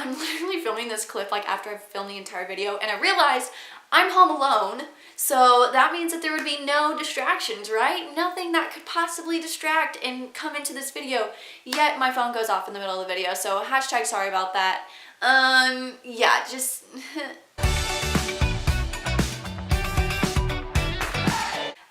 I'm literally filming this clip like after I've filmed the entire video, and I realized I'm home alone, so that means that there would be no distractions, right? Nothing that could possibly distract and come into this video, yet my phone goes off in the middle of the video, so hashtag sorry about that. Yeah, just...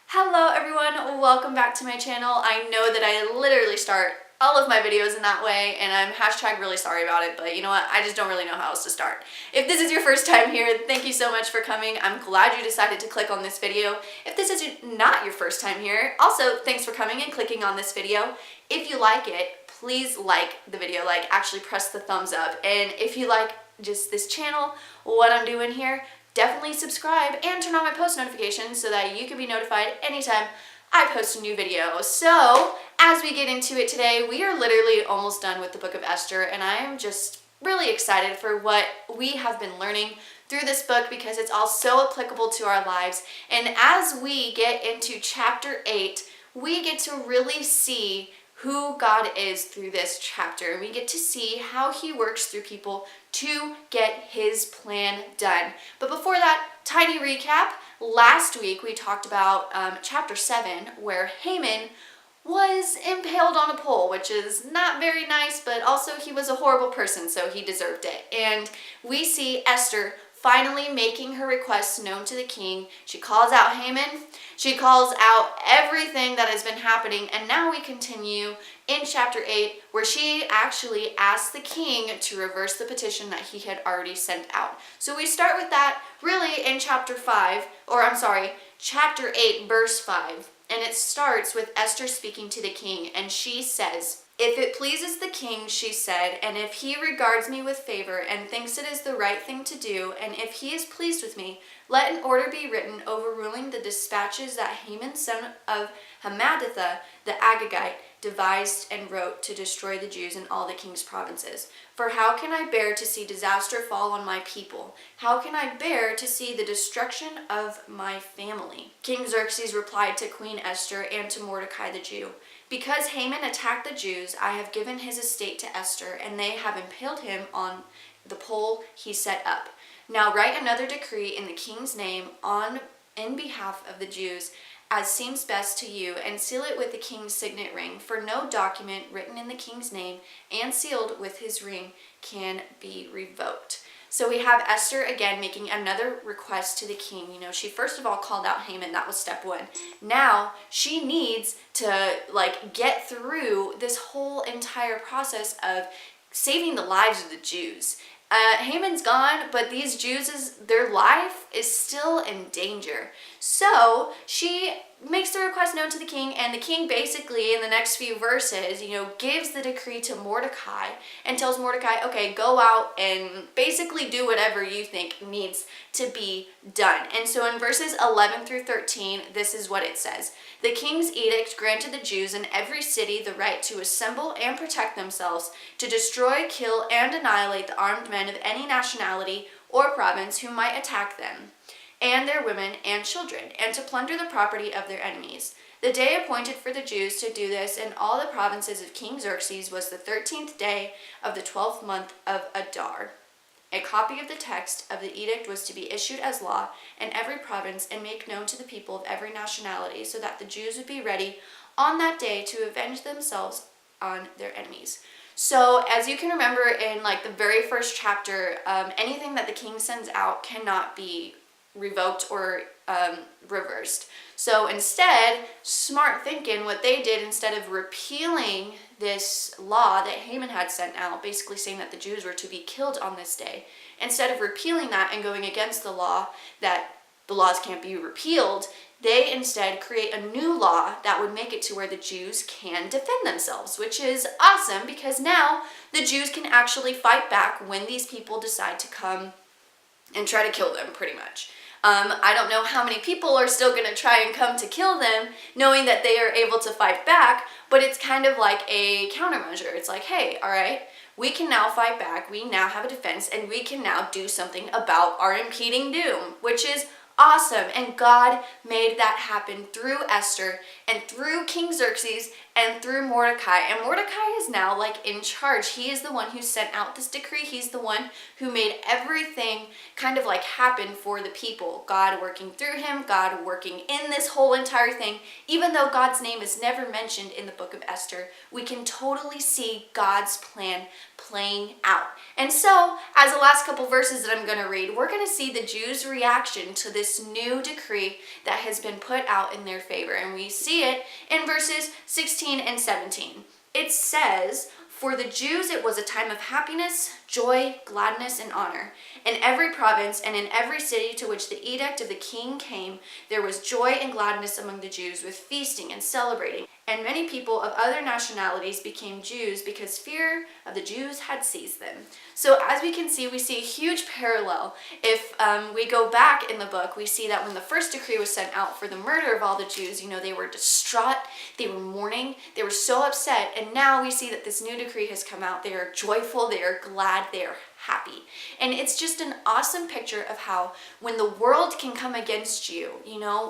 Hello everyone, welcome back to my channel. I know that I literally start all of my videos in that way, and I'm hashtag really sorry about it, but you know what, I just don't really know how else to start. If this is your first time here, thank you so much for coming. I'm glad you decided to click on this video. If this is not your first time here, also thanks for coming and clicking on this video. If you like it, please like the video, like actually press the thumbs up. And if you like just this channel, what I'm doing here, definitely subscribe and turn on my post notifications so that you can be notified anytime I post a new video. So as we get into it today, we are literally almost done with the book of Esther, and I am just really excited for what we have been learning through this book because it's all so applicable to our lives. And as we get into chapter 8, we get to really see who God is through this chapter, and we get to see how he works through people to get his plan done. But before that, tiny recap. Last week we talked about chapter 7, where Haman was impaled on a pole, which is not very nice, but also he was a horrible person, so he deserved it. And we see Esther finally making her requests known to the king. She calls out Haman, she calls out everything that has been happening, and now we continue in chapter 8, where she actually asks the king to reverse the petition that he had already sent out. So we start with that really in chapter 8, verse 5, and it starts with Esther speaking to the king, and she says, "If it pleases the king," she said, "and if he regards me with favor and thinks it is the right thing to do, and if he is pleased with me, let an order be written overruling the dispatches that Haman, son of Hammedatha, the Agagite, devised and wrote to destroy the Jews in all the king's provinces. For how can I bear to see disaster fall on my people? How can I bear to see the destruction of my family?" King Xerxes replied to Queen Esther and to Mordecai the Jew, "Because Haman attacked the Jews, I have given his estate to Esther, and they have impaled him on the pole he set up. Now write another decree in the king's name in behalf of the Jews, as seems best to you, and seal it with the king's signet ring, for no document written in the king's name and sealed with his ring can be revoked." So we have Esther again making another request to the king. You know, she first of all called out Haman. That was step 1. Now she needs to get through this whole entire process of saving the lives of the Jews. Haman's gone, but these Jews, their life is still in danger. So she makes the request known to the king, and the king basically in the next few verses, gives the decree to Mordecai and tells Mordecai, okay, go out and basically do whatever you think needs to be done. And so in verses 11 through 13, this is what it says. "The king's edict granted the Jews in every city the right to assemble and protect themselves, to destroy, kill, and annihilate the armed men of any nationality or province who might attack them, and their women and children, and to plunder the property of their enemies. The day appointed for the Jews to do this in all the provinces of King Xerxes was the 13th day of the 12th month of Adar. A copy of the text of the edict was to be issued as law in every province and make known to the people of every nationality, so that the Jews would be ready on that day to avenge themselves on their enemies." So as you can remember in the very first chapter, anything that the king sends out cannot be revoked or reversed. So instead, smart thinking, what they did, instead of repealing this law that Haman had sent out, basically saying that the Jews were to be killed on this day, instead of repealing that and going against the law that the laws can't be repealed, they instead create a new law that would make it to where the Jews can defend themselves, which is awesome because now the Jews can actually fight back when these people decide to come and try to kill them, pretty much. I don't know how many people are still going to try and come to kill them, knowing that they are able to fight back, but it's kind of like a countermeasure. It's like, hey, all right, we can now fight back, we now have a defense, and we can now do something about our impending doom, which is awesome. And God made that happen through Esther and through King Xerxes and through Mordecai. And Mordecai is now like in charge. He is the one who sent out this decree. He's the one who made everything kind of like happen for the people. God working through him, God working in this whole entire thing. Even though God's name is never mentioned in the book of Esther, we can totally see God's plan playing out. And so, as the last couple verses that I'm going to read, we're going to see the Jews' reaction to this new decree that has been put out in their favor. And we see it in verses 16 and 17. It says, "For the Jews it was a time of happiness, joy, gladness, and honor. In every province and in every city to which the edict of the king came, there was joy and gladness among the Jews, with feasting and celebrating. And many people of other nationalities became Jews because fear of the Jews had seized them." So as we can see, we see a huge parallel. If we go back in the book, we see that when the first decree was sent out for the murder of all the Jews, they were distraught, they were mourning, they were so upset. And now we see that this new decree has come out. They are joyful, they are glad, they are happy. And it's just an awesome picture of how when the world can come against you,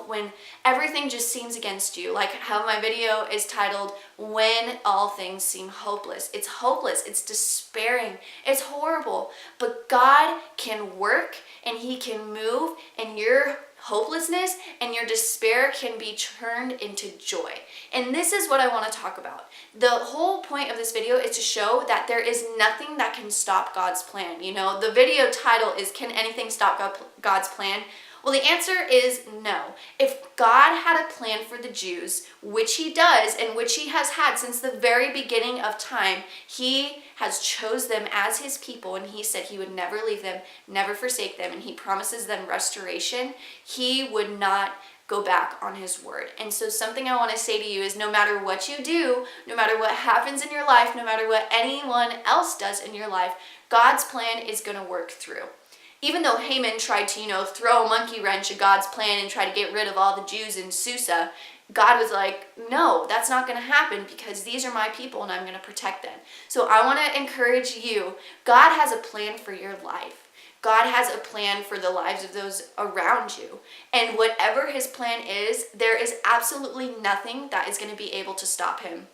when everything just seems against you, like how my video is titled, "When All Things Seem Hopeless." It's hopeless, it's despairing, it's horrible, but God can work and he can move, and your hopelessness and your despair can be turned into joy. And this is what I want to talk about. The whole point of this video is to show that there is nothing that can stop God's plan. The video title is, "Can Anything Stop God's Plan?" Well, the answer is no. If God had a plan for the Jews, which he does and which he has had since the very beginning of time, he has chose them as his people, and he said he would never leave them, never forsake them, and he promises them restoration. He would not go back on his word. And so something I want to say to you is, no matter what you do, no matter what happens in your life, no matter what anyone else does in your life, God's plan is going to work through. Even though Haman tried to, throw a monkey wrench at God's plan and try to get rid of all the Jews in Susa, God was like, no, that's not going to happen, because these are my people and I'm going to protect them. So I want to encourage you, God has a plan for your life. God has a plan for the lives of those around you. And whatever his plan is, there is absolutely nothing that is going to be able to stop him.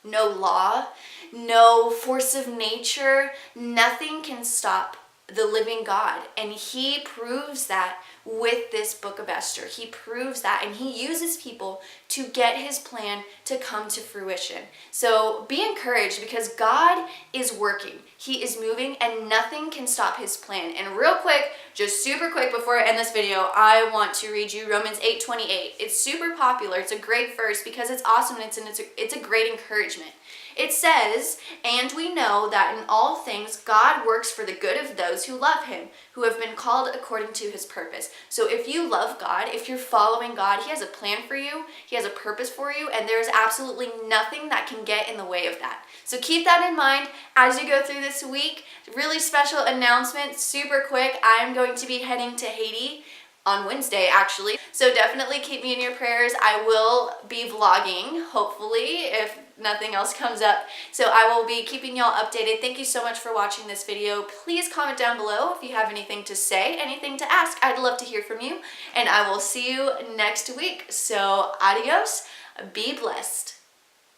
No law, no force of nature, nothing can stop the living God. And he proves that with this book of Esther. He proves that, and he uses people to get his plan to come to fruition. So be encouraged, because God is working. He is moving, and nothing can stop his plan. And real quick, just super quick before I end this video, I want to read you Romans 8:28. It's super popular. It's a great verse because it's awesome, and it's a great encouragement. It says, "And we know that in all things God works for the good of those who love him, who have been called according to his purpose." So if you love God, if you're following God, he has a plan for you, he has a purpose for you, and there's absolutely nothing that can get in the way of that. So keep that in mind as you go through this week. Really special announcement, super quick. I'm going to be heading to Haiti on Wednesday, actually. So definitely keep me in your prayers. I will be vlogging, hopefully, if nothing else comes up. So I will be keeping y'all updated. Thank you so much for watching this video. Please comment down below if you have anything to say, anything to ask. I'd love to hear from you. And I will see you next week. So adios, be blessed.